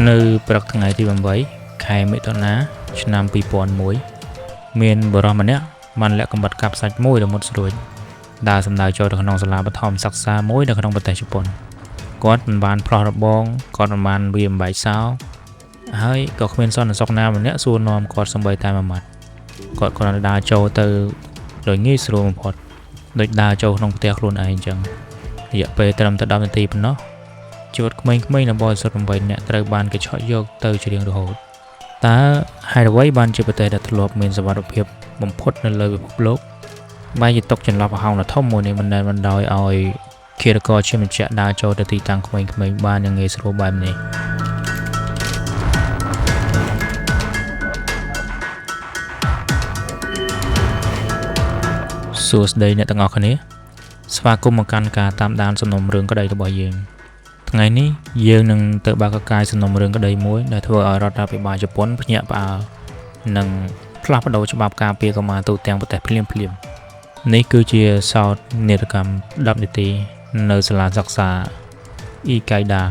នៅព្រឹកថ្ងៃទី8ខែមិថុនាឆ្នាំ2001មានបរិសម្នាក់បានលាក់កំបិតកាប់សាច់មួយដ៏មុតស្រួចដើរសម្ដៅចូលទៅក្នុងសាលាបឋមសិក្សាមួយនៅក្នុងប្រទេសជប៉ុនគាត់មិនបានផ្លោះរបងគាត់មិនបានវាបំបែកសោហើយក៏គ្មានសន្តិសុខណាម្នាក់សួរនាំគាត់សម្បីតែមួយម៉ាត់គាត់គ្រាន់តែដើរចូលទៅដោយងាយស្រួលបំផុតដូចដើរចូលក្នុងផ្ទះខ្លួនឯងអញ្ចឹងរយៈពេលត្រឹមតែ10នាទីប៉ុណ្ណោះជីវិតក្មេងៗនៅបរិសុទ្ធ8នាក់ត្រូវបានគេឆក់យកទៅជារៀងរហូតតើហេតុអ្វីបានជាប្រទេសដែលធ្លាប់មានសុវត្ថិភាពបំផុតនៅលើពិភពលោកបែរជាຕົកចន្លោះប្រហោងដ៏ធំមួយនេះមិនដែលបណ្ដោយឲ្យឃាតករជាម្ចាស់ដើរចូលទៅទីតាំងក្មេងៗបានយ៉ាងងាយស្រួលបែបនេះសួស្តីអ្នកទាំងអស់គ្នាស្វាគមន៍មកកាន់ការតាមដានសំណុំរឿងក្តីរបស់យើងថ្ងៃនេះយើងនឹងទៅបើកកាយសំណុំរឿងក្តីមួយដែលធ្វើឲ្យរដ្ឋាភិបាលជប៉ុនភ្ញាក់ផ្អើលនិងផ្លាស់ប្ដូរច្បាប់ការពារកុមារទូទាំងប្រទេសភ្លាមៗនេះគឺជាសោតនេតកម្ម10នាទីនៅសាលាសិក្សាអ៊ីកៃដា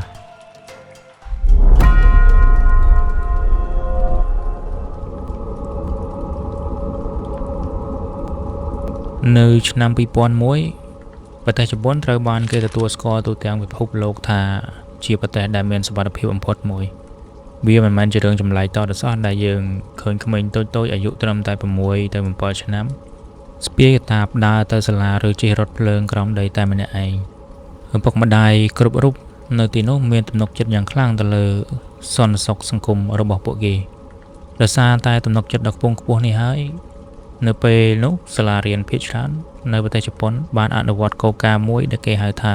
នៅឆ្នាំ2001ប្រទេសជប៉ុនត្រូវបានគេទទួលស្គាល់ទូទាំងពិភពលោកថាជាប្រទេសដែលមានសុវត្ថិភាពបំផុតមួយវាមិនមែនជារឿងចម្លែកតទៅសោះដែលយើងឃើញក្មេងតូចៗអាយុត្រឹមតែ6ទៅ7ឆ្នាំស្ពាយតាបដើរទៅសាលាឬជិះរថភ្លើងក្រោមដីតែម្នាក់ឯងឪពុកម្ដាយគ្រប់រូបនៅទីនោះមានទំនុកចិត្តយ៉ាងខ្លាំងទៅលើសន្តិសុខសង្គមរបស់ពួកគេដោយសារតែទំនុកចិត្តដ៏ខ្ពង់ខ្ពស់នេះហើយនៅពេលនោះសាលារៀនភាគច្រើននៅប្រទេសជប៉ុនបានអនុវត្តគោលការណ៍មួយដែលគេហៅថា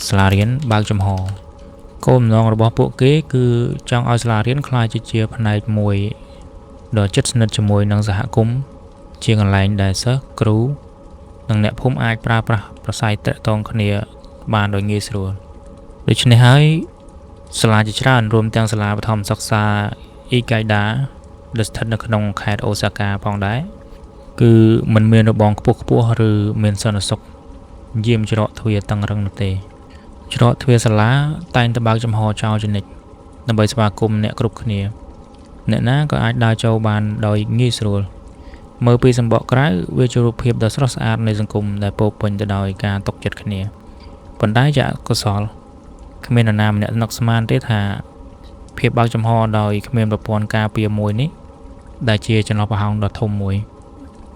សាលារៀនបើកចំហគោលបំណងរបស់ពួកគេគឺចង់ឲ្យសាលារៀនក្លាយជាផ្នែកមួយដ៏ជិតស្និទ្ធជាមួយនឹងសហគមន៍ជាកន្លែងដែលសិស្សគ្រូនិងអ្នកភូមិអាចប្រើប្រាស់ប្រស័យទាក់ទងគ្នាបានដោយងាយស្រួលដូច្នេះហើយសាលាជាច្រើនរួមទាំងសាលាបឋមសិក្សាអ៊ីកៃដាដែលស្ថិតនៅក្នុងខេត្តអូសាកាផងដែរគឺមិនមានរបងខ្ពស់ឬមានសន្តិសុខយាមច្រកទ្វារតឹងរឹងនោះទេច្រកទ្វារសាលាតែងតែបើកចំហចោលជានិច្ចដើម្បីស្វាគមន៍អ្នកគ្រប់គ្នាអ្នកណាក៏អាចដើរចូលបានដោយងាយស្រួលមើលពីសម្បកក្រៅវាជារូបភាពដ៏ស្រស់ស្អាតនៃសង្គមដែលពោរពេញទៅដោយការទុកចិត្តគ្នាប៉ុន្តែជាអកុសលគ្មាននរណាម្នាក់នឹកស្មានទេថាភាពបើកចំហដោយគ្មានប្រព័ន្ធការពារមួយនេះដែលជាចន្លោះប្រហោងដ៏ធំមួយ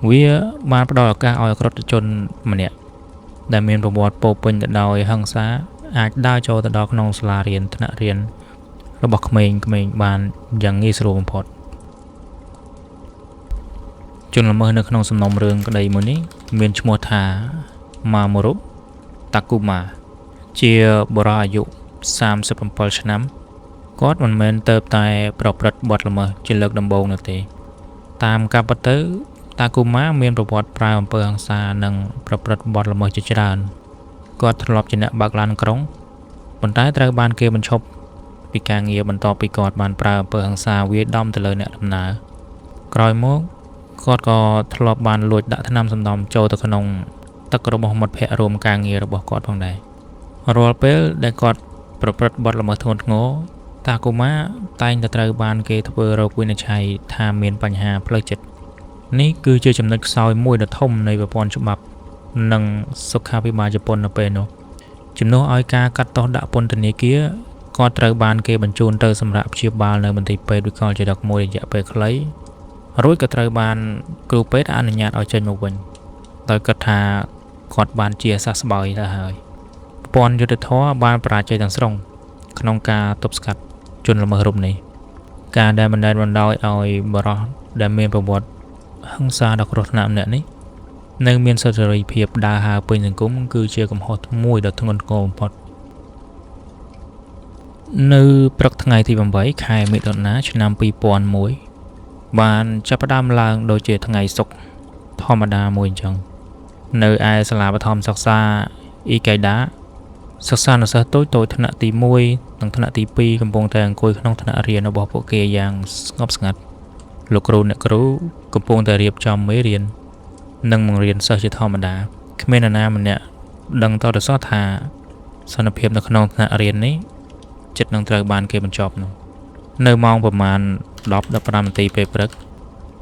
វាបានផ្ដល់ឱកាសឲ្យអក្រិតជនម្នាក់ដែលមានប្រវត្តិពោរពេញទៅដោយហិង្សាអាចដើរចូលទៅដល់ក្នុងសាលារៀនថ្នាក់រៀនរបស់ក្មេងៗបានយ៉ាងងាយស្រួលបំផុតជនល្មើសនៅក្នុងសំណុំរឿងក្តីមួយនេះមានឈ្មោះថាម៉ាម៉ូរុតាគូម៉ាជាបុរសអាយុ37ឆ្នាំគាត់មិនមែនទៅតែប្រព្រឹត្តបទល្មើសជាលើកដំបូងនោះទេតាមការពិតទៅតាគូម៉ាមានប្រវត្តិប្រើអំពើហិង្សានិងប្រព្រឹត្តបទល្មើសជាច្រើនគាត់ធ្លាប់ជាអ្នកបើកឡានក្រុងប៉ុន្តែត្រូវបានគេបញ្ឈប់ពីការងារបន្ទាប់ពីគាត់បានប្រើអំពើហិង្សាវាយដំទៅលើអ្នកដំណើរក្រោយមកគាត់ក៏ធ្លាប់បានលួចដាក់ថ្នាំសម្ដំចូលទៅក្នុងទឹករបស់មិត្តភ័ក្តិរួមការងាររបស់គាត់ផងដែររាល់ពេលដែលគាត់ប្រព្រឹត្តបទល្មើសធ្ងន់ធ្ងរតាគូម៉ាតែងតែត្រូវបានគេធ្វើរោគវិនិច្ឆ័យថាមានបញ្ហាផ្លូវចិត្តនេះគឺជាចំណុចខ្សោយមួយដ៏ធំនៃប្រព័ន្ធច្បាប់និងសុខាភិបាលជប៉ុននៅពេលនោះជំនួសឲ្យការកាត់ទោសដាក់ពន្ធនាគារគាត់ត្រូវបានគេបញ្ជូនទៅសម្រាប់ព្យាបាលនៅមន្ទីរពេទ្យវិកលចរិតមួយរយៈពេលខ្លីរួចក៏ត្រូវបានគ្រូពេទ្យអនុញ្ញាតឲ្យចេញមកវិញដោយគិតថាគាត់បានជាសះស្បើយទៅហើយប្រព័ន្ធយុត្តិធម៌បានបរាជ័យទាំងស្រុងក្នុងការទប់ស្កាត់ជនល្មើសរូបនេះការដែលបណ្ដោយឲ្យបរិសុទ្ធដែលមានប្រវត្តិហិង្សាដ៏គ្រោះថ្នាក់ម្នាក់នេះនៅមានសិទ្ធិសេរីភាពដើរហើរពេញសង្គមគឺជាកំហុសមួយដ៏ធ្ងន់ធ្ងរបំផុតនៅព្រឹកថ្ងៃទី8ខែមិថុនាឆ្នាំ2001បានចាប់ផ្ដើមឡើងដូចជាថ្ងៃសុក្រធម្មតាមួយអញ្ចឹងនៅឯសាលាបឋមសិក្សាអ៊ីកៃដាសិស្សានុសិស្សតូចថ្នាក់ទី1និងថ្នាក់ទី2កំពុងតែអង្គុយក្នុងថ្នាក់រៀនរបស់ពួកគេយ៉ាងស្ងប់ស្ងាត់លោកគ្រូអ្នកគ្រូកំពុងតែរៀបចំមេរៀននិងបង្រៀនសិស្សជាធម្មតាគ្មាននរណាម្នាក់ដឹងតទៅសោះថាសន្តិភាពនៅក្នុងថ្នាក់រៀននេះចិត្តនឹងត្រូវបានគេបញ្ចប់នោះ នៅម៉ោងប្រមាណ10-15 នាទីពេលព្រឹក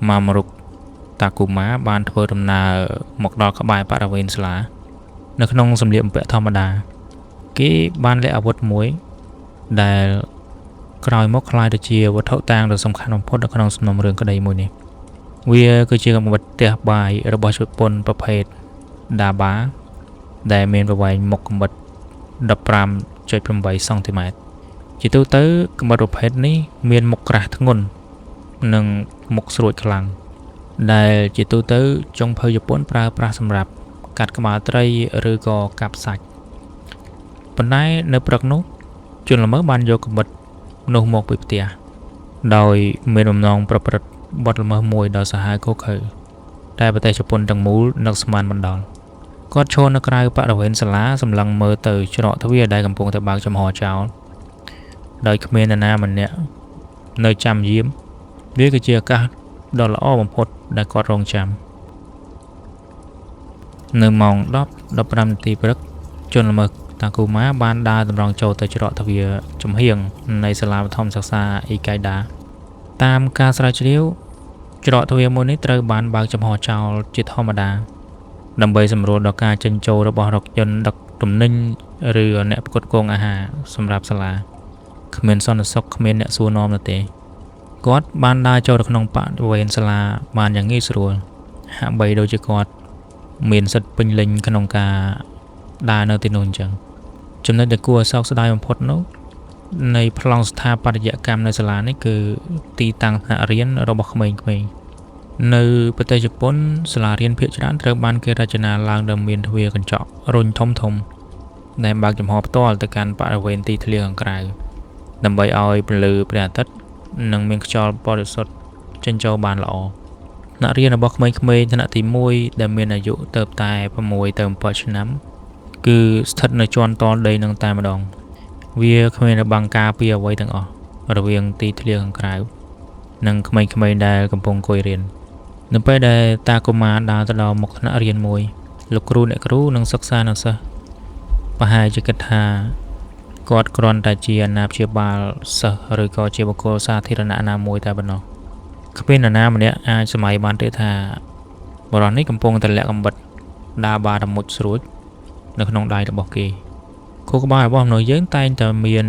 ម៉ាមរុកតាគូម៉ាបានធ្វើដំណើរមកដល់ក្បែរបរិវេណសាលានៅក្នុងសម្លៀកបំពាក់ធម្មតាគេបានលាក់អាវុធមួយដែលក្រោយមកคล้ายទៅជាវត្ថុតាងដ៏សំខាន់បំផុតនៅក្នុងសំណុំរឿងក្តីមួយនេះវាគឺជាកាំបិតផ្ទះបាយរបស់ជប៉ុនប្រភេទ Daba ដែលមានប្រវែងមុខកាំបិត 15.8 សង់ទីម៉ែត្រជាទូទៅកាំបិតប្រភេទនេះមានមុខក្រាស់ធ្ងន់និងមុខស្រួចខ្លាំងដែលជាទូទៅចុងភៅជប៉ុនប្រើប្រាស់សម្រាប់កាត់ក្បាលត្រីឬក៏កាប់សាច់ប៉ុន្តែនៅព្រឹកនោះជនល្មើសបានយកកាំបិតនោះមកពីផ្ទះដោយមានបំណងប្រព្រឹត្តបទល្មើសមួយដ៏សាហាវឃោរឃៅតែប្រទេសជប៉ុនទាំងមូលនឹកស្មានមិនដល់គាត់ឈរនៅក្រៅបរិវេណសាលាសម្លឹងមើលទៅច្រកទ្វារដែលកំពុងតែបើកចំហចោលដោយគ្មាននរណាម្នាក់នៅចាំយាមវាគឺជាឱកាសដ៏ល្អបំផុតដែលគាត់រងចាំនៅម៉ោង10-15 នាទីព្រឹកជនល្មើសតាគូម៉ាបានដើរតម្រង់ចូលទៅច្រកទ្វារចំហៀងនៃសាលាបឋមសិក្សាអ៊ីកៃដាតាមការស្រាវជ្រាវច្រកទ្វារមួយនេះត្រូវបានបើកចំហចោលជាធម្មតាដើម្បីសម្រួលដល់ការចេញចូលរបស់រថយន្តដឹកទំនិញឬអ្នកផ្គត់ផ្គង់អាហារសម្រាប់សាលាគ្មានសន្តិសុខគ្មានអ្នកសួរនាំនោះទេគាត់បានដើរចូលទៅក្នុងបរិវេណសាលាបានយ៉ាងងាយស្រួលហាក់បីដូចជាគាត់មានសិទ្ធិពេញលេញក្នុងការដើរនៅទីនោះអញ្ចឹងចំណុចដែលគួរឲ្យសោកស្ដាយបំផុតនោះនៃប្លង់ស្ថាបត្យកម្មនៅសាលានេះគឺទីតាំងថ្នាក់រៀនរបស់ក្មេងៗនៅប្រទេសជប៉ុនសាលារៀនភាគច្រើនត្រូវបានគេរចនាឡើងដោយមានទ្វារកញ្ចក់រុញធំៗដែលបើកចំហផ្ទាល់ទៅកាន់បរិវេណទីធ្លាខាងក្រៅដើម្បីឲ្យពន្លឺព្រះអាទិត្យនិងមានខ្យល់បរិសុទ្ធចេញចូលបានល្អអ្នករៀនរបស់ក្មេងៗថ្នាក់ទី1ដែលមានអាយុទៅតែ6ទៅ7ឆ្នាំគឺស្ថិតនៅជាន់តលដីនឹងតែម្ដងវាគ្មានរបាំងការពីអ្វីទាំងអស់រវាងទីធ្លាខាងក្រៅនិងក្មេងៗដែលកំពុងអង្គុយរៀននៅពេលដែលតាកុមារដើរទៅដល់មុខថ្នាក់រៀនមួយលោកគ្រូអ្នកគ្រូនិងសិក្សានៅសិស្សប្រហែលជាគិតថាគាត់គ្រាន់តែជាអាណាព្យាបាលសិស្សឬក៏ជាបុគ្គលសាធារណៈណាមួយតែប៉ុណ្ណោះគ្មាននរណាម្នាក់អាចសម័យបានទេថាបរិះនេះកំពុងតែលាក់កំបិតដើរបារមុជស្រួចនៅក្នុងដៃរបស់គេគោលការណ៍របស់មនុស្សយើងតែងតែមាន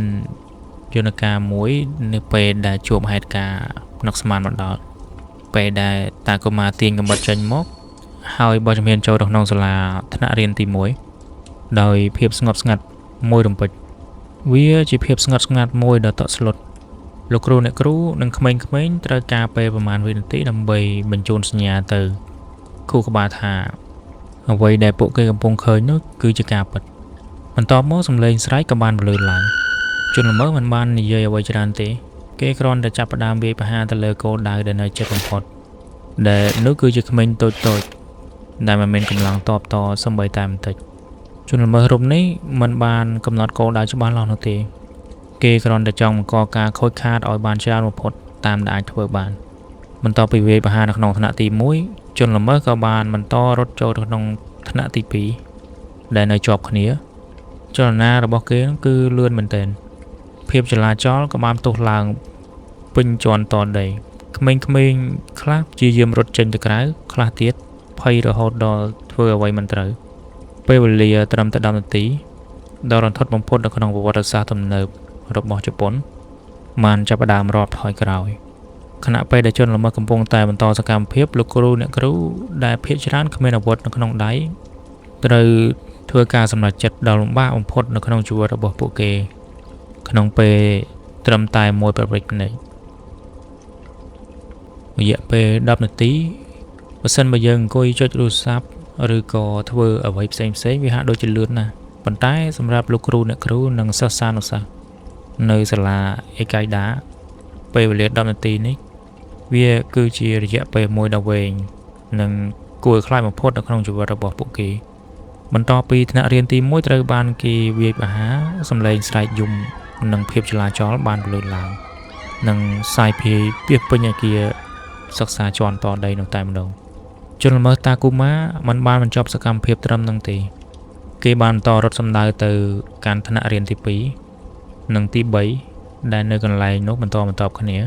យន្តការមួយនៅពេលដែលជួបហេតុការណ៍នឹកស្មានមកដល់ពេលដែលតាកុមារទាញកំបិតចេញមកហើយបោះជំហានចូលទៅក្នុងសាលាថ្នាក់រៀនទី1ដោយភាពស្ងប់ស្ងាត់មួយរំពេចវាជាភាពស្ងប់ស្ងាត់មួយដ៏តក់ស្លុតលោកគ្រូអ្នកគ្រូនិងក្មេងៗត្រូវការពេលប្រមាណវិនាទីដើម្បីបញ្ជូនសញ្ញាទៅខួរក្បាលថាអ្វីដែលពួកគេកំពុងឃើញនោះគឺជាការពិតបន្ទាប់មកសំឡេងស្រែកក៏បានបន្លឺឡើងជនល្មើសមិនបាននិយាយអ្វីច្រើនទេគេគ្រាន់តែចាប់ផ្ដើមវាយប្រហារទៅលើគោលដៅដែលនៅជិតបំផុតដែលនោះគឺជាក្មេងតូចៗដែលមិនមានកម្លាំងតបតសូម្បីតែបន្តិចជនល្មើសរូបនេះមិនបានកំណត់គោលដៅច្បាស់លាស់នោះទេគេគ្រាន់តែចង់បង្កការខូចខាតឲ្យបានច្រើនបំផុតតាមដែលអាចធ្វើបានបន្ទាប់ពីវាយប្រហារនៅក្នុងថ្នាក់ទី1ជនល្មើសក៏បានបន្តរត់ចូលទៅក្នុងថ្នាក់ទី2ដែលនៅជាប់គ្នាចលនារបស់គេគឺលឿនមែនទែនភាពចលាចលក៏បានផ្ទុះឡើងពេញជាន់តនដីក្មេងៗខ្លះព្យាយាមរត់ចេញទៅក្រៅខ្លះទៀតភ័យរហូតដល់ធ្វើអ្វីមិនត្រូវពេលវេលាត្រឹមតែ10នាទីដ៏រន្ធត់បំផុតនៅក្នុងប្រវត្តិសាស្ត្រទំនើបរបស់ជប៉ុនបានចាប់ផ្ដើមរាប់ថយក្រោយខណៈពេលដែលជនល្មើសកំពុងតែបន្តសកម្មភាពលោកគ្រូអ្នកគ្រូដែលភាគច្រើនគ្មានអាវុធនៅក្នុងដៃត្រូវធ្វើការសម្រេចចិត្តដ៏លំបាកបំផុតនៅក្នុងជីវិតរបស់ពួកគេក្នុងពេលត្រឹមតែមួយប្រវេចភ្នែករយៈពេល10នាទីបើសិនបើយើងអង្គុយចុចទូរស័ព្ទឬក៏ធ្វើអ្វីផ្សេងវាហាក់ដូចជាលឿនណាស់ប៉ុន្តែសម្រាប់លោកគ្រូអ្នកគ្រូនិងសិស្សានុសិស្សនៅសាលាអេកៃដាពេលវេលា10នាទីនេះវាគឺជារយៈពេលមួយដ៏វែងនិងគួរឲ្យខ្លាចបំផុតនៅក្នុងជីវិតរបស់ពួកគេបន្ទាប់ពីថ្នាក់រៀនទី1ត្រូវបានគេវាយប្រហារសម្លេងស្រែកយំនិងភាពចលាចលបានបន្លឺឡើងនិងសាយភាយពាសពេញអាគារសិក្សាជាន់តដីនោះតែម្ដងជនល្មើសតាគូម៉ាមិនបានបញ្ចប់សកម្មភាពត្រឹមនឹងទេគេបានបន្តរត់សម្ដៅទៅកាន់ថ្នាក់រៀនទី2និងទី3 ដែលនៅកន្លែងនោះបន្តគ្នា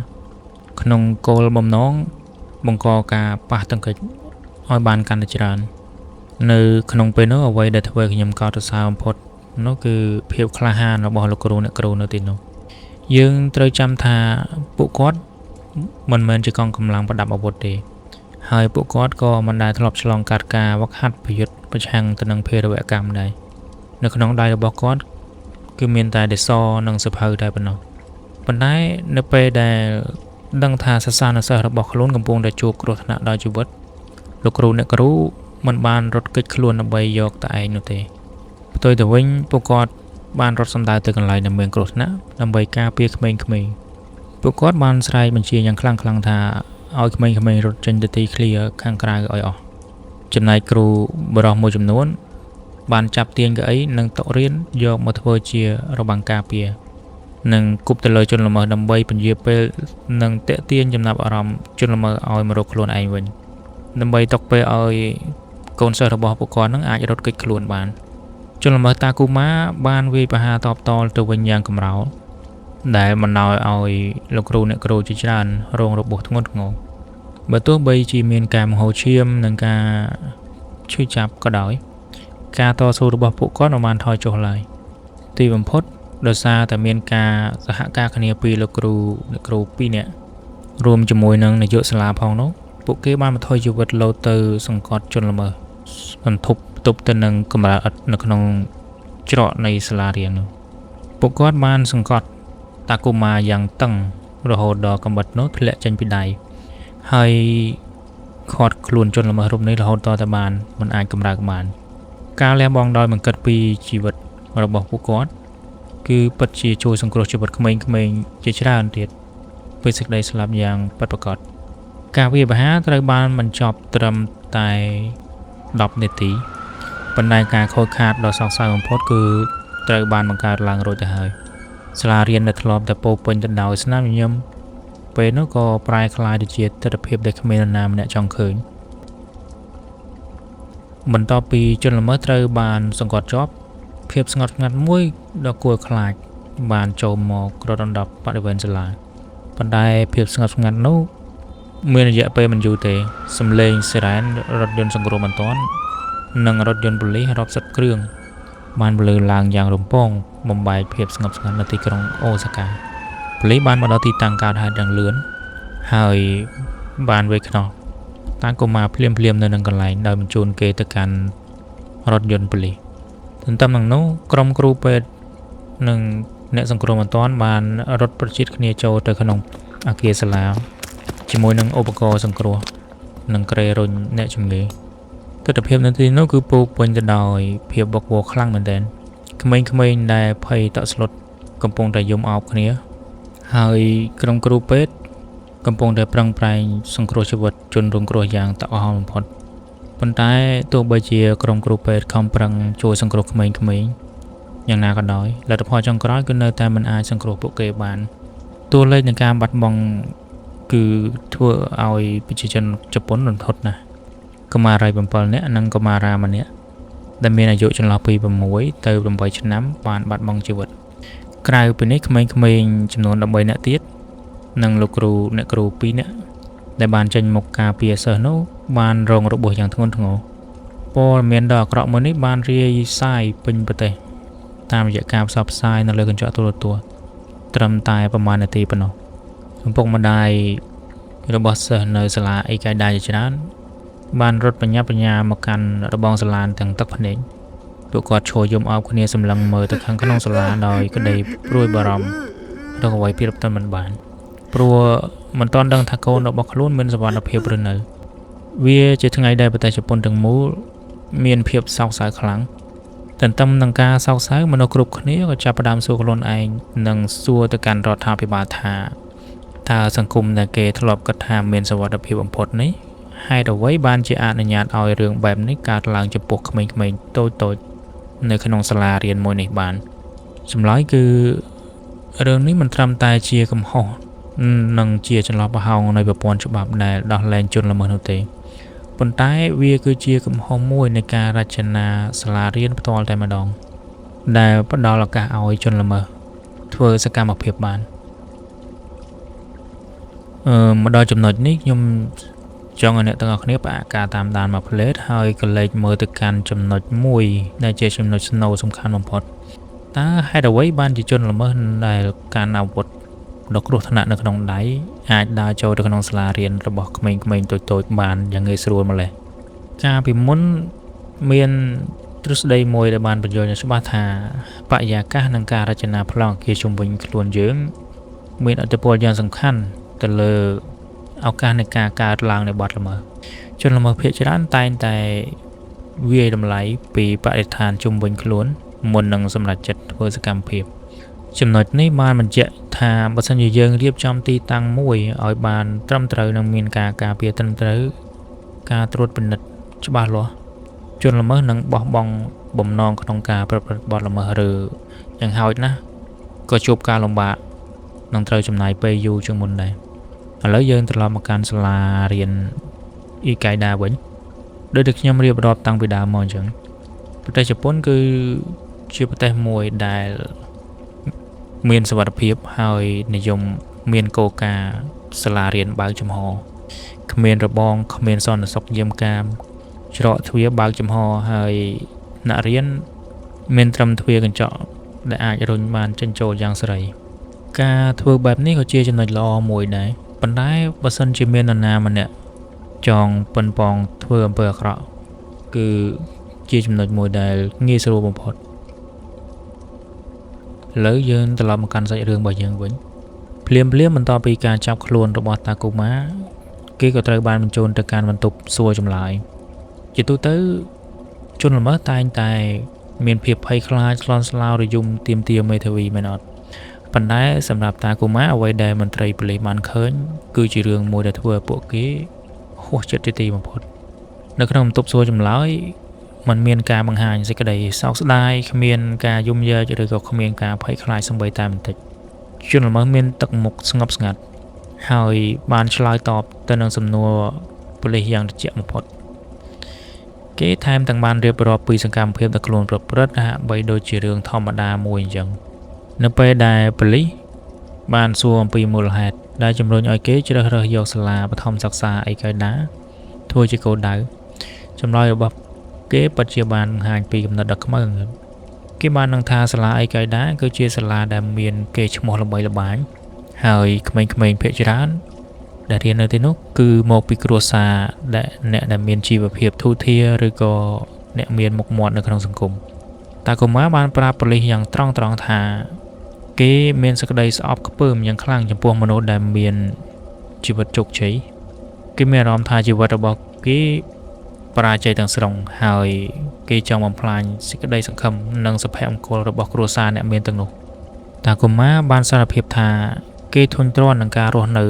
ក្នុងគោលបំណងបង្កការប៉ះទង្គិចឲ្យបានកាន់តែច្រើននៅក្នុងពេលនោះអ្វីដែលធ្វើឲ្យខ្ញុំកោតសរសើរបំផុតនោះគឺភាពក្លាហានរបស់លោកគ្រូអ្នកគ្រូនៅទីនោះយើងត្រូវចាំថាពួកគាត់មិនមែនជាកងកម្លាំងប្រដាប់អាវុធទេហើយពួកគាត់ក៏មិនដែលធ្លាប់ឆ្លងកាត់ការវឹកហាត់ប្រយុទ្ធប្រឆាំងទៅនឹងភេរវកម្មដែរនៅក្នុងដៃរបស់គាត់គឺមានតែដេសនិងសភៅតែប៉ុណ្ណោះប៉ុន្តែនៅពេលដែលដឹងថាសិស្សានុសិស្សរបស់ខ្លួនកំពុងតែជួបគ្រោះថ្នាក់ដល់ជីវិតលោកគ្រូអ្នកគ្រូមិនបានរត់គេចខ្លួនដើម្បីយកតែឯងនោះទេផ្ទុយទៅវិញពួកគាត់បានរត់សម្ដៅទៅកន្លែងដែលមានគ្រោះថ្នាក់ដើម្បីការពារក្មេងៗពួកគាត់បានស្រែកបញ្ជាយ៉ាងខ្លាំងថាឲ្យក្មេងៗរត់ចេញទៅទីឃ្លាខាងក្រៅឲ្យអស់ចំណែកគ្រូបរិសុទ្ធមួយចំនួនបានចាប់ទាញកៅអីនិងតុរៀនយកមកធ្វើជារបាំងការពារនិងគប់ទៅលើជនល្មើសដើម្បីពន្យាពេលនិងតាក់ទាញចំណាប់អារម្មណ៍ជនល្មើសឲ្យមករកខ្លួនឯងវិញដើម្បីទុកពេលឲ្យកូនសិស្សរបស់ពួកគាត់នឹងអាចរត់គេចខ្លួនបានជនល្មើសតាគូម៉ាបានវាយប្រហារតបតល់ទៅវិញយ៉ាងកម្រោលដែលបណ្ដោយឲ្យលោកគ្រូអ្នកគ្រូជាច្រើនរងរបួសធ្ងន់ធ្ងរបើទោះបីជាមានការមហោឈាមនិងការឈឺចាប់ក៏ដោយការតស៊ូរបស់ពួកគាត់មិនបានថយចុះឡើយទីបំផុតដោយសារតែមានការសហការគ្នាពីលោកគ្រូអ្នកគ្រូ2នាក់រួមជាមួយនឹងនាយកសាលាផងនោះពួកគេបានបន្ថយជីវិតលោតទៅសង្កត់ជនល្មើសសន្ធប់ទប់ទៅនឹងកម្រាលឥដ្ឋនៅក្នុងច្រកនៃសាលារៀននោះពួកគាត់បានសង្កត់តាគូម៉ាយ៉ាងតឹងរហូតដល់កាំបិតនោះធ្លាក់ចេញពីដៃហើយខាត់ខ្លួនជនល្មើសរូបនេះរហូតដល់តែបានមិនអាចកម្រើកបានការលះបង់ដោយមិនគិតពីជីវិតរបស់ពួកគាត់គឺពិតជាជួយសង្គ្រោះជីវិតក្មេងៗជាច្រើនទៀតពីសេចក្តីស្លាប់យ៉ាងពិតប្រាកដការវាយប្រហារត្រូវបានបញ្ចប់ត្រឹមតែ10នាទីប៉ុន្តែការខូចខាតដ៏សោកសៅបំផុតគឺត្រូវបានបង្កើតឡើងរួចទៅហើយសាលារៀនដែលធ្លាប់តែពោពេញទៅដោយស្នាមញញឹមពេលនោះក៏ប្រែក្លាយទៅជាទិដ្ឋភាពដែលគ្មាននរណាម្នាក់ចង់ឃើញបន្ទាប់ពីជនល្មើសត្រូវបានសង្កត់ជាប់ភាពស្ងប់ស្ងាត់មួយដ៏គួរខ្លាចបានចូលមកគ្របដណ្ដប់បរិវេណសាលាប៉ុន្តែភាពស្ងប់ស្ងាត់នោះមានរយៈពេលមិនយូរទេសំឡេងស៊ីរ៉ែនរថយន្តសង្គ្រោះបន្ទាន់និងរថយន្តប៉ូលីសរាប់សិបគ្រឿងបានបន្លឺឡើងយ៉ាងរំពងបំបែកភាពស្ងប់ស្ងាត់នៅទីក្រុងអូសាកាប៉ូលីសបានមកដល់ទីតាំងកើតហេតុយ៉ាងលឿនហើយបានវាយខ្នោះតាកុមារភ្លាមនៅនឹងកន្លែងដោយបញ្ជូនគេទៅកាន់រថយន្តប៉ូលីសទន្ទឹមនឹងនោះក្រុមគ្រូពេទ្យនិងអ្នកសង្គ្រោះបន្ទាន់បានរត់ប្រជិតគ្នាចូលទៅក្នុងអគារសាលាជាមួយនឹងឧបករណ៍សង្គ្រោះនិងក្រេរុញអ្នកជំងឺទស្សនវិជ្ជានៅទីនោះគឺពោពេញទៅដោយភាពវឹកវរខ្លាំងមែនទែនក្មេងៗដែលភ័យតក់ស្លុតកំពុងតែយំអោបគ្នាហើយក្រុមគ្រូពេទ្យកំពុងតែប្រឹងប្រែងសង្គ្រោះជីវិតជនរងគ្រោះយ៉ាងតក់អហបំផុតប៉ុន្តែទោះបីជាក្រុមគ្រូពេទ្យខំប្រឹងជួយសង្គ្រោះក្មេងៗយ៉ាងណាក៏ដោយលទ្ធផលចុងក្រោយគឺនៅតែមិនអាចសង្គ្រោះពួកគេបានតួលេខនៃការបាត់បង់គឺធ្វើឲ្យប្រជាជនជប៉ុនរន្ធត់ណាស់កុមារី7នាក់និងកុមារាម្នាក់ដែលមានអាយុចន្លោះពី6ទៅ8ឆ្នាំបានបាត់បង់ជីវិតក្រៅពីនេះក្មេងៗចំនួន13នាក់ទៀតនិងលោកគ្រូអ្នកគ្រូ2នាក់ដែលបានចេញមុខការពារសិស្សនោះបានរងរបួសយ៉ាងធ្ងន់ធ្ងរព័ត៌មានដ៏អាក្រក់មួយនេះបានរាយសាយពេញប្រទេសតាមរយៈការផ្សព្វផ្សាយនៅលើកញ្ចក់ទូរទស្សន៍ត្រឹមតែប្រហែលនាទីប៉ុណ្ណោះឪពុកម្ដាយរបស់សិស្សនៅសាលាអេកៃដាជាច្រើនបានរត់បញ្ញាមកកាន់របងសាលាទាំងទឹកភ្នែកពួកគាត់ឈរយំអោបគ្នាសម្លឹងមើលទៅខាងក្នុងសាលាដោយក្តីព្រួយបារម្ភរកអ្វីពីរំមិនបានព្រោះមិនទាន់ដឹងថាកូនរបស់ខ្លួនមានសុវត្ថិភាពឬនៅវាជាថ្ងៃដែលប្រទេសជប៉ុនទាំងមូលមានភាពសោកសៅខ្លាំងទន្ទឹមនឹងការសោកសៅមនុស្សគ្រប់គ្នាក៏ចាប់ផ្ដើមសួរខ្លួនឯងនិងសួរទៅកាន់រដ្ឋាភិបាលថាតើសង្គមដែលគេធ្លាប់គិតថាមានសុវត្ថិភាពបំផុតនេះហេតុអ្វីបានជាអនុញ្ញាតឲ្យរឿងបែបនេះកើតឡើងចំពោះក្មេងៗតូចនៅក្នុងសាលារៀនមួយនេះបានចម្លើយគឺរឿងនេះមិនត្រឹមតែជាកំហុសនិងជាចន្លោះប្រហោងនៃប្រព័ន្ធច្បាប់ដែលដោះលែងជនល្មើសនោះទេប៉ុន្តែវាគឺជាកំហុសមួយនៃការរចនាសាលារៀនផ្ទាល់តែម្ដងដែលផ្ដល់ឱកាសឲ្យជនល្មើសធ្វើសកម្មភាពបាន មកដល់ចំណុចនេះខ្ញុំចង់ឲ្យអ្នកទាំងអស់គ្នាផ្អាកការតាមដានមកផ្លេតហើយក៏លេចមើលទៅកាន់ចំណុចមួយដែលជាចំណុចស្នូលសំខាន់បំផុតតើហេតុអ្វីបានជាជនល្មើសដែលកាន់អាវុធដ៏គ្រោះថ្នាក់នៅក្នុងដៃអាចដើរចូលទៅក្នុងសាលារៀនរបស់ក្មេងៗតូចៗបានយ៉ាងងាយស្រួលម្ល៉េះកាលពីមុនមានទ្រឹស្ដីមួយដែលបានបញ្យល់យ៉ាងច្បាស់ថាបរិយាកាសនិងការរចនាប្លង់អគារជុំវិញខ្លួនយើងមានឥទ្ធិពលយ៉ាងសំខាន់ទៅលើឱកាសនៃការកើតឡើងនៃបទល្មើសជនល្មើសភាគច្រើនតែងតែវាយតម្លៃពីបរិស្ថានជុំវិញខ្លួនមុននឹងសម្រេចចិត្តធ្វើសកម្មភាពចំណុចនេះបានបញ្ជាក់ថាបើសិនជាយើងរៀបចំទីតាំងមួយឲ្យបានត្រឹមត្រូវនិងមានការការពារត្រឹមត្រូវការត្រួតពិនិត្យច្បាស់លាស់ជនល្មើសនឹងបោះបង់បំណងក្នុងការប្រព្រឹត្តបទល្មើសឬយ៉ាងហោចណាស់ក៏ជួបការលំបាកនឹងត្រូវចំណាយពេលយូរជាងមុនដែរឥឡូវយើងត្រឡប់មកកាន់សាលារៀនអ៊ីកៃដាវិញដោយដែលខ្ញុំរៀបរាប់តាំងពីដើមមកអញ្ចឹងប្រទេសជប៉ុនគឺជាប្រទេសមួយដែលមានសុវត្ថិភាពហើយនិយមមានគោលការណ៍សាលារៀនបើកចំហគ្មានរបងគ្មានសន្តិសុខយាមកាមច្រកទ្វារបើកចំហហើយអ្នករៀនមានត្រឹមទ្វារកញ្ចក់ដែលអាចរុញបានចេញចូលយ៉ាងសេរីការធ្វើបែបនេះក៏ជាចំណុចល្អមួយដែរប៉ុន្តែបើសិនជាមាននរណាម្នាក់ចង់ប៉ុនប៉ងធ្វើអំពើអាក្រក់គឺជាចំណុចមួយដែលងាយស្រួលបំផុតឥឡូវយើងត្រឡប់មកកាន់សាច់រឿងរបស់យើងវិញភ្លាមបន្ទាប់ពីការចាប់ខ្លួនរបស់តាគូម៉ាគេក៏ត្រូវបានបញ្ជូនទៅកាន់បន្ទប់សួរចម្លើយជាទូទៅជនល្មើសតែងតែមានភាពភ័យខ្លាចស្លន់ស្លោរយំទាមទារមេធាវីមែនអត់ប៉ុន្តែសម្រាប់តាគូម៉ាអ្វីដែលមន្ត្រីប៉ូលីសបានឃើញគឺជារឿងមួយដែលធ្វើឲ្យពួកគេហួសចិត្តជាទីបំផុតនៅក្នុងបន្ទប់សួរចម្លើយมันមានការបង្ហាញសេចក្តីសោកស្ដាយគ្មានការយំយឺតឬក៏គ្មានការភ័យខ្លាចសូម្បីតែបន្តិចជនល្មើសមានទឹកមុខស្ងប់ស្ងាត់ហើយបានឆ្លើយតបទៅនឹងសំណួរប៉ូលីសយ៉ាងត្រជាក់បំផុតគេថែមទាំងបានរៀបរាប់ពីសកម្មភាពដែលខ្លួនប្រព្រឹត្តហាក់បីដូចជារឿងធម្មតាមួយអញ្ចឹងនៅពេលដែលប៉ូលីសបានសួរអំពីមូលហេតុដែលជំរុញឲ្យគេជ្រើសរើសយកសាលាបឋមសិក្សាអីកៅដាធ្វើជាគោលដៅចម្លើយរបស់គេពិតជាបានបង្ហាញពីគំនិតដ៏ខ្មៅងងឹតគេបាននឹងថាសាលាអីកៅដាគឺជាសាលាដែលមានកេរ្តិ៍ឈ្មោះល្បីល្បាញហើយក្មេងៗភាគច្រើនដែលរៀននៅទីនោះគឺមកពីគ្រួសារអ្នកដែលមានជីវភាពធូរធារឬក៏អ្នកមានមុខមាត់នៅក្នុងសង្គមតាកូម៉ាបានប្រាប់ប៉ូលីសយ៉ាងត្រង់ថាគេមានសេចក្តីស្អប់ខ្ពើមយ៉ាងខ្លាំងចំពោះមនុស្សដែលមានជីវិតជោគជ័យគេមានអារម្មណ៍ថាជីវិតរបស់គេបរាជ័យទាំងស្រុងហើយគេចង់បំផ្លាញសេចក្តីសង្ឃឹមនិងសុភមង្គលរបស់គ្រួសារអ្នកមានទាំងនោះតាកូម៉ាបានសារភាពថាគេធុញទ្រាន់នឹងការរស់នៅ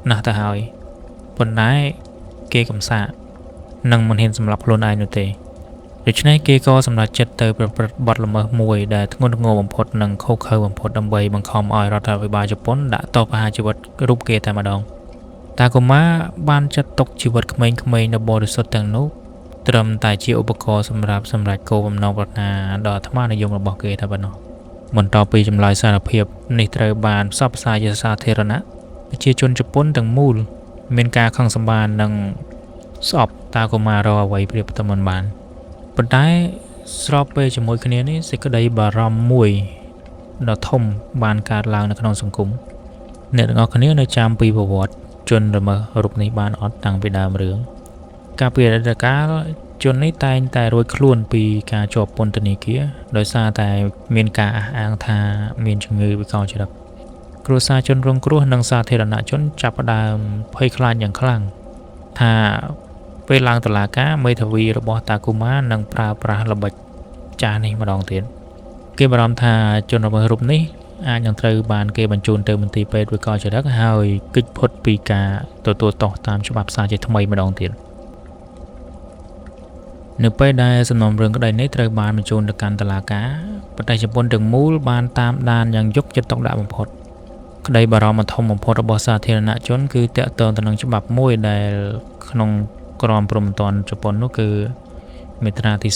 ណាស់ទៅហើយប៉ុន្តែគេកំសាកនឹងមិនហ៊ានសម្លាប់ខ្លួនឯងនោះទេដូច្នេះគេក៏សម្រេចចិត្តទៅប្រព្រឹត្តបទល្មើសមួយដែលធ្ងន់ធ្ងរបំផុតនិងឃោរឃៅបំផុតដើម្បីបង្ខំឲ្យរដ្ឋាភិបាលជប៉ុនដាក់ទោសប្រហារជីវិតរូបគេតែម្ដងតាកូម៉ាបានចាត់ទុកជីវិតក្មេងៗនៅបរិសុទ្ធទាំងនោះត្រឹមតែជាឧបករណ៍សម្រាប់សម្រេចគោលបំណងប្រាថ្នាដ៏អាត្មានិយមរបស់គេតែប៉ុណ្ណោះបន្ទាប់ពីចម្លើយសារភាពនេះត្រូវបានផ្សព្វផ្សាយជាសាធារណៈប្រជាជនជប៉ុនទាំងមូលមានការខឹងសម្បារនិងស្អប់តាកូម៉ារអ្វីប្រៀបទៅមិនបានប៉ុន្តែស្របពេលជាមួយគ្នានេះសេចក្តីបារម្ភមួយដ៏ធំបានកើតឡើងនៅក្នុងសង្គមអ្នកទាំងអស់គ្នានៅចាំពីប្រវត្តិជនល្មើសរូបនេះបានអត់តាំងពីដើមរឿងកាលពីអតីតកាលជននេះតែងតែរួចខ្លួនពីការជាប់ពន្ធនាគារដោយសារតែមានការអះអាងថាមានជំងឺវិកលចរិតគ្រួសារជនរងគ្រោះនិងសាធារណជនចាប់ផ្ដើមភ័យខ្លាចយ៉ាងខ្លាំងថាពេលឡើងតុលាការមេធាវីរបស់តាគូម៉ានឹងប្រើប្រាស់ល្បិចចាស់នេះម្ដងទៀតគេបារម្ភថាជនល្មើសរូបនេះអាចនឹងត្រូវបានគេបញ្ជូនទៅមន្ទីរពេទ្យវិកលចរិតហើយគេចផុតពីការទទួលទោសតាមច្បាប់សាជាថ្មីម្ដងទៀតនៅពេលដែលសំណុំរឿងក្តីនេះត្រូវបានបញ្ជូនទៅកាន់តុលាការប្រទេសជប៉ុនទាំងមូលបានតាមដានយ៉ាងយកចិត្តទុកដាក់បំផុតក្តីបារម្ភធំបំផុតរបស់សាធារណជនគឺតាក់ទងទៅនឹងច្បាប់មួយដែលក្នុងក្រមព្រហ្មទណ្ឌជប៉ុននោះគឺមាត្រាទី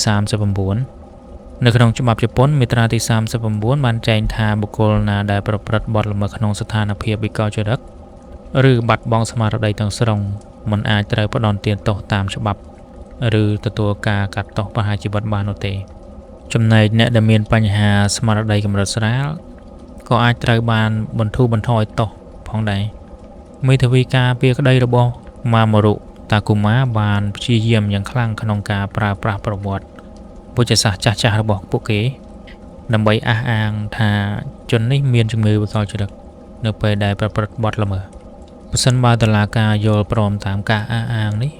39នៅក្នុងច្បាប់ជប៉ុនមាត្រាទី39បានចែងថាបុគ្គលណាដែលប្រព្រឹត្តបទល្មើសក្នុងស្ថានភាពវិកលចរិត ឬបាត់បង់ស្មារតីទាំងស្រុងមិនអាចត្រូវផ្ដន់ទាទោសតាមច្បាប់ឬទទួលការកាត់ទោសប្រហារជីវិតបាននោះទេចំណែកអ្នកដែលមានបញ្ហាស្មារតីកម្រិតស្រាលក៏អាចត្រូវបានបន្ធូរបន្ថយទោសផងដែរមេធាវីការពារក្តីរបស់ម៉ាម៉ូរុតាគូម៉ាបានព្យាយាមយ៉ាងខ្លាំងក្នុងការប្រើប្រាស់ប្រវត្តិវេជ្ជសាស្ត្រចាស់ៗរបស់ពួកគេដើម្បីអះអាងថាជននេះមានជំងឺវិកលចរិតនៅពេលដែលប្រព្រឹត្តបទល្មើសប្រសិនបើតុលាការយល់ព្រមតាមការអះអាងនេះ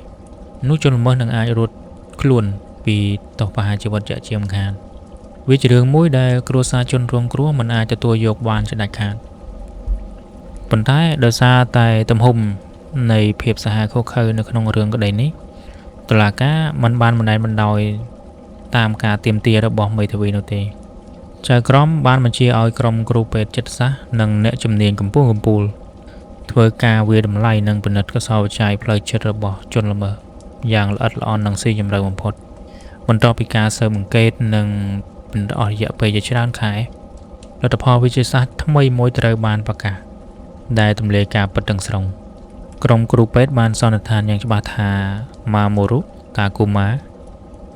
នោះជនល្មើសនឹងអាចរត់ខ្លួនពីទោសប្រហារជីវិតជាជាមិនខានវាជារឿងមួយដែលគ្រួសារជនរងគ្រោះមិនអាចទទួលយកបានជាដាច់ខាតប៉ុន្តែដោយសារតែទំហំនៃភាពសាហាវឃោរឃៅនៅក្នុងរឿងក្តីនេះតុលាការមិនបានបណ្តែតបណ្ដោយតាមការទាមទាររបស់មេធាវីនោះទេចៅក្រមបានបញ្ជាឲ្យក្រុមគ្រូពេទ្យចិត្តសាស្ត្រនិងអ្នកជំនាញកម្ពុជាកម្ពុជាធ្វើការវាយតម្លៃនិងពិនិត្យកសោវិច័យផ្លូវចិត្តរបស់ជនល្មើសយ៉ាងល្អិតល្អន់និងស៊ីជម្រៅបំផុតបន្ទាប់ពីការស៊ើបអង្កេតនិងអស់រយៈពេលជាច្រើនខែលទ្ធផលវិទ្យាសាស្ត្រថ្មីមួយត្រូវបានប្រកាសដែលទម្លាយការពិតទាំងស្រុងក្រុមគ្រូពេទ្យបានសន្និដ្ឋានយ៉ាងច្បាស់ថាម៉ាម៉ូរុតាគូម៉ា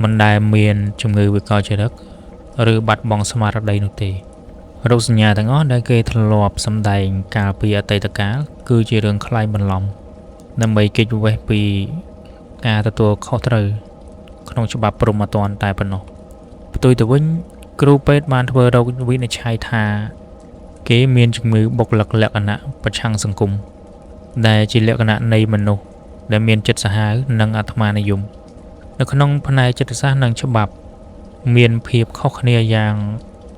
មិនដែលមានជំងឺវិកលចរិតឬបាត់បង់ស្មារតីនោះទេរោគសញ្ញាទាំងអស់ដែលគេធ្លាប់សម្ដែងកាលពីអតីតកាលគឺជារឿងក្លែងបន្លំដើម្បីគេចវេសពីការទទួលខុសត្រូវក្នុងច្បាប់ព្រហ្មទណ្ឌតែប៉ុណ្ណោះផ្ទុយទៅវិញគ្រូពេទ្យបានធ្វើរោគវិនិច្ឆ័យថាគេមានជំងឺបុគ្គលិកលក្ខណៈប្រឆាំងសង្គមដែលជាលក្ខណៈនៃមនុស្សដែលមានចិត្តសាហាវនិងអាត្មានិយមនៅក្នុងផ្នែកចិត្តសាស្ត្រនិងច្បាប់មានភាពខុសគ្នាយ៉ាង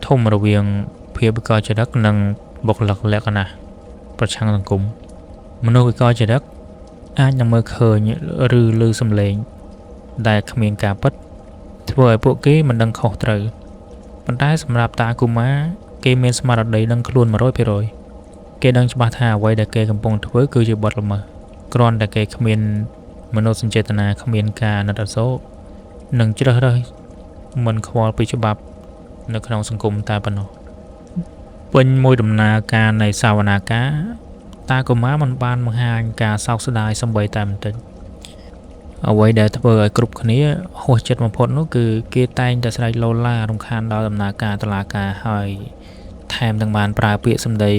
ធំរវាងភាពវិកលចរិតនិងបុគ្គលិកលក្ខណៈប្រឆាំងសង្គមមនុស្សវិកលចរិតអាចនឹងមើលឃើញឬឮសំឡេងដែលគ្មានការពិតធ្វើឲ្យពួកគេមិនដឹងខុសត្រូវប៉ុន្តែសម្រាប់តាគូម៉ាគេមានស្មារតីដឹងខ្លួន 100% គេដឹងច្បាស់ថាអ្វីដែលគេកំពុងធ្វើគឺជាបទល្មើសគ្រាន់តែគេគ្មានមនោសញ្ចេតនាគ្មានការអាណិតអាសូរនិងជ្រើសរើសមិនខ្វល់ពីច្បាប់នៅក្នុងសង្គមតែប៉ុណ្ណោះពេញមួយដំណើរការនៃសាវនាការតាគូម៉ាមិនបានបង្ហាញការសោកស្ដាយសូម្បីតែបន្តិចអ្វីដែលធ្វើឲ្យគ្រប់គ្នាហួសចិត្តបំផុតនោះគឺគេតែងតែស្រែកឡូឡារំខានដល់ដំណើរការតុលាការហើយថែមទាំងបានប្រើពាក្យសម្ដី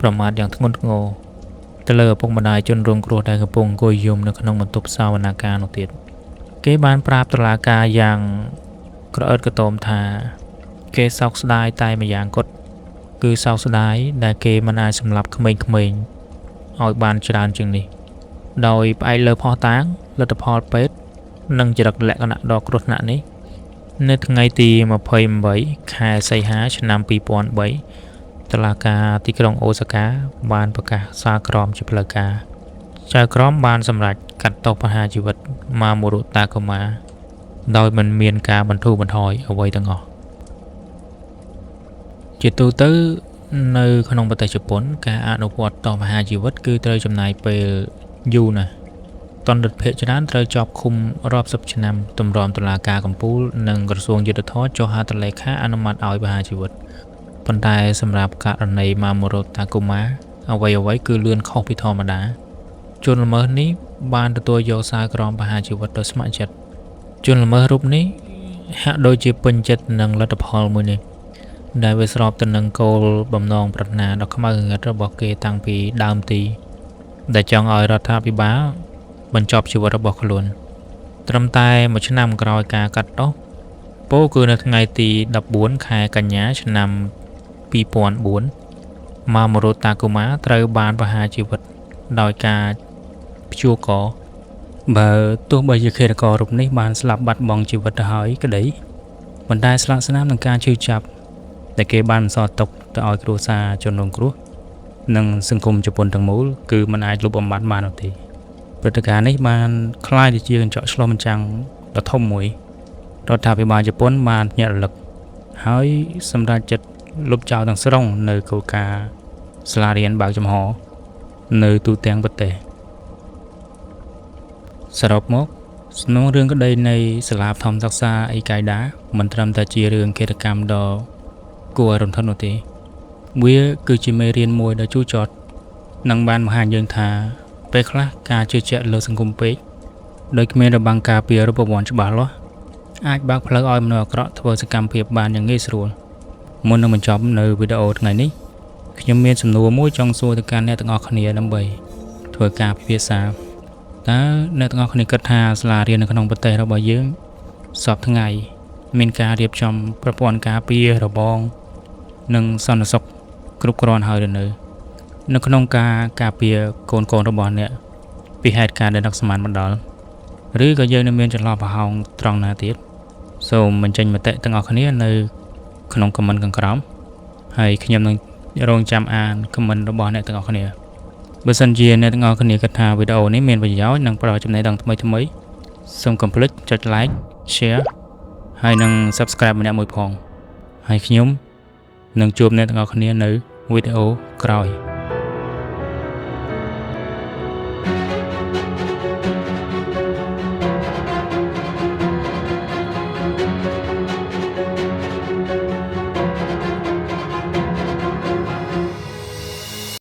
ប្រមាថយ៉ាងធ្ងន់ធ្ងរទៅលើឪពុកម្ដាយជនរងគ្រោះដែលកំពុងអង្គុយយំនៅក្នុងបន្ទប់សាវនាការនោះទៀតគេបានប្រាប់តុលាការយ៉ាងក្រអឺតក្រទមថាគេសោកស្ដាយតែម្យ៉ាងគត់គឺសោកស្ដាយដែលគេមិនអាចសម្លាប់ក្មេងៗឲ្យបានច្រើនជាងនេះដោយផ្អែកលើភស្តុតាងលទ្ធផលពេទ្យនិងចរិតលក្ខណៈដ៏គ្រោះថ្នាក់នេះនៅថ្ងៃទី28ខែសីហាឆ្នាំ2003តុលាការទីក្រុងអូសាកាបានប្រកាសសាលក្រមជាផ្លូវការចៅក្រមបានសម្រេចកាត់ទោសប្រហារជីវិតម៉ាម៉ូរុតាគូម៉ាដោយមិនមានការបន្ធូរបន្ថយអ្វីទាំងអស់ជាទូទៅនៅក្នុងប្រទេសជប៉ុនការអនុវត្តទោសប្រហារជីវិតគឺត្រូវចំណាយពេលយូរណាស់តន្តិភាពច្រើនត្រូវជាប់ឃុំរាប់សិបឆ្នាំទម្រាំតុលាការកំពូលនិងក្រសួងយុត្តិធម៌ចុះហត្ថលេខាអនុម័តឲ្យប្រហារជីវិតប៉ុន្តែសម្រាប់ករណីម៉ាម៉ូរុតាគូម៉ាអ្វីគឺលឿនខុសពីធម្មតាជនល្មើសនេះបានទទួលយកសារក្រមប្រហារជីវិតដោយស្ម័គ្រចិត្តជនល្មើសរូបនេះហាក់ដូចជាពេញចិត្តនឹងលទ្ធផលមួយនេះដែលវាស្របទៅនឹងគោលបំណងប្រាថ្នាដ៏ខ្មៅងងឹតរបស់គេតាំងពីដើមទីដែលចង់ឲ្យរដ្ឋាភិបាលបញ្ចប់ជីវិតរបស់ខ្លួនត្រឹមតែមួយឆ្នាំក្រោយការកាត់ទោសពោលគឺនៅថ្ងៃទី14ខែកញ្ញាឆ្នាំ2004ម៉ាម៉ូរុតាគូម៉ាត្រូវបានប្រហារជីវិតដោយការព្យួរកបើទោះបីជាឃាតកររូបនេះបានស្លាប់បាត់បង់ជីវិតទៅហើយក្តីប៉ុន្តែស្លាកស្នាមនឹងការឈឺចាប់ដែលគេបានបន្សល់ទុកទៅឲ្យគ្រួសារជនរងគ្រោះនិងសង្គមជប៉ុនទាំងមូលគឺមិនអាចលុបបំបាត់បាននោះទេព្រឹត្តិការណ៍នេះបានคล้ายទៅជាកញ្ចក់ឆ្លុះបញ្ចាំងដ៏ធំមួយរដ្ឋាភិបាលជប៉ុនបានភ្ញាក់រលឹកហើយសម្រេចចិត្តលុបចោលទាំងស្រុងនៅគោលការណ៍សាលារៀនបើកចំហនៅទូទាំងប្រទេសសរុបមកសំណុំរឿងក្តីនៃសាលាបឋមសិក្សាអ៊ីកាយដាមិនត្រឹមតែជារឿងឃាតកម្មដ៏គួរឲ្យរំភើបនោះទេវាគឺជាមេរៀនមួយដ៏ជូរចត់ នឹងបានបង្ហាញយើងថាពេលខ្លះការជឿជាក់លើសង្គមពេកដោយគ្មានរបាំងការពាររូបវន្តច្បាស់លាស់អាចបើកផ្លូវឲ្យមនុស្សអាក្រក់ធ្វើសកម្មភាពបានយ៉ាងងាយស្រួលមុននឹងបញ្ចប់នៅវីដេអូថ្ងៃនេះខ្ញុំមានសំណួរមួយចង់សួរទៅកាន់អ្នកទាំងអស់គ្នាដើម្បីធ្វើការពិភាក្សាតើអ្នកទាំងអស់គ្នាគិតថាសាលារៀននៅក្នុងប្រទេសរបស់យើងសពថ្ងៃមានការរៀបចំប្រព័ន្ធការពាររបងនិងសន្តិសុខគ្រប់គ្រាន់ហើយឬនៅក្នុងការពារកូនរបស់អ្នកពីហេតុការណ៍ដែលដឹកស្មានមកដល់ឬក៏យើងនៅមានចន្លោះប្រហោងត្រង់ណាទៀតសូមបញ្ចេញមតិទាំងអស់គ្នានៅក្នុងខមមិនខាងក្រោមហើយខ្ញុំនឹងរងចាំអានខមមិនរបស់អ្នកទាំងអស់គ្នាបើសិនជាអ្នកទាំងអស់គ្នាគិតថាវីដេអូនេះមានប្រយោជន៍និងផ្ដល់ចំណេះដឹងថ្មីសូមកុំភ្លេចចុច like share ហើយនិង subscribe ម្នាក់មួយផងហើយខ្ញុំនឹងជួបអ្នកទាំងអស់គ្នានៅវីដេអូក្រោយ